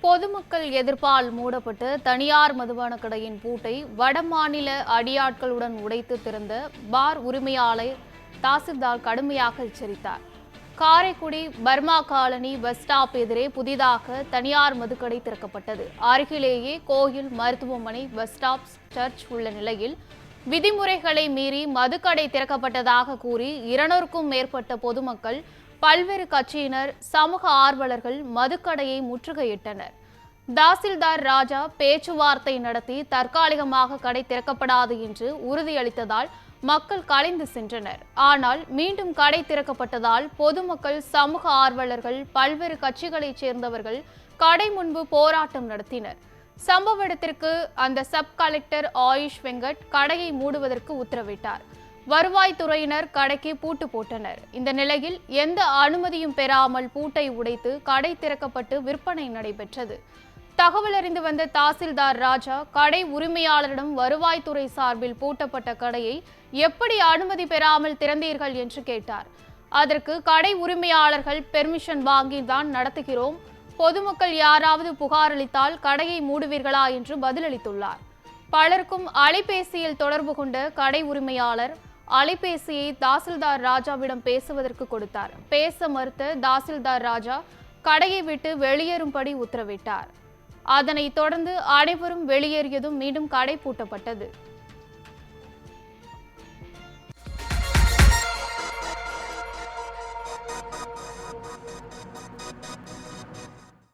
பொதுமக்கள் எதிர்ப்பால் மூடப்பட்ட தனியார் மதுபான கடையின் பூட்டை வடமாநில அடியாட்களுடன் உடைத்து திறந்த பார் உரிமையாளரை தாசில்தார் கடுமையாக எச்சரித்தார். Karaikudi Burma colony bus stop எதிரே புதிதாக தனியார் மதுக்கடை திறக்கப்பட்டது. அருகிலேயே கோயில், மருத்துவமனை, பஸ் ஸ்டாப், சர்ச் உள்ள நிலையில் விதிமுறைகளை மீறி மதுக்கடை திறக்கப்பட்டதாக கூறி 200க்கும் மேற்பட்ட பொதுமக்கள், பல்வேறு கட்சியினர், சமூக ஆர்வலர்கள் மதுக்கடையை முற்றுகையிட்டனர். தாசில்தார் ராஜா பேச்சுவார்த்தை நடத்தி தற்காலிகமாக கடை திறக்கப்படாது என்று உறுதியளித்ததால் மக்கள் கலைந்து சென்றனர். ஆனால் மீண்டும் கடை திறக்கப்பட்டதால் பொதுமக்கள், சமூக ஆர்வலர்கள், பல்வேறு கட்சிகளைச் சேர்ந்தவர்கள் கடை முன்பு போராட்டம் நடத்தினர். சம்பவ இடத்திற்கு அந்த சப் கலெக்டர் ஆயுஷ் வெங்கட் கடையை மூடுவதற்கு உத்தரவிட்டார். வருவாய்த்துறையினர் கடைக்கு பூட்டு போட்டனர். இந்த நிலையில் எந்த அனுமதியும் பெறாமல் பூட்டை உடைத்து கடை திறக்கப்பட்டு விற்பனை நடைபெற்றது. தகவல் அறிந்து வந்த தாசில்தார் ராஜா கடை உரிமையாளரிடம் வருவாய்த்துறை சார்பில் பூட்டப்பட்ட கடையை எப்படி அனுமதி பெறாமல் திறந்தீர்கள் என்று கேட்டார். அதற்கு கடை உரிமையாளர்கள் பெர்மிஷன் வாங்கி தான் நடத்துகிறோம், பொதுமக்கள் யாராவது புகார் அளித்தால் கடையை மூடுவீர்களா என்று பதிலளித்துள்ளார். பலருக்கும் அலைபேசியில் தொடர்பு கொண்ட கடை உரிமையாளர் அலைபேசியை தாசில்தார் ராஜாவிடம் பேசுவதற்கு கொடுத்தார். பேச மறுத்த தாசில்தார் ராஜா கடையை விட்டு வெளியேறும்படி உத்தரவிட்டார். அதனைத் தொடர்ந்து அனைவரும் வெளியேறியதும் மீண்டும் கடை பூட்டப்பட்டது.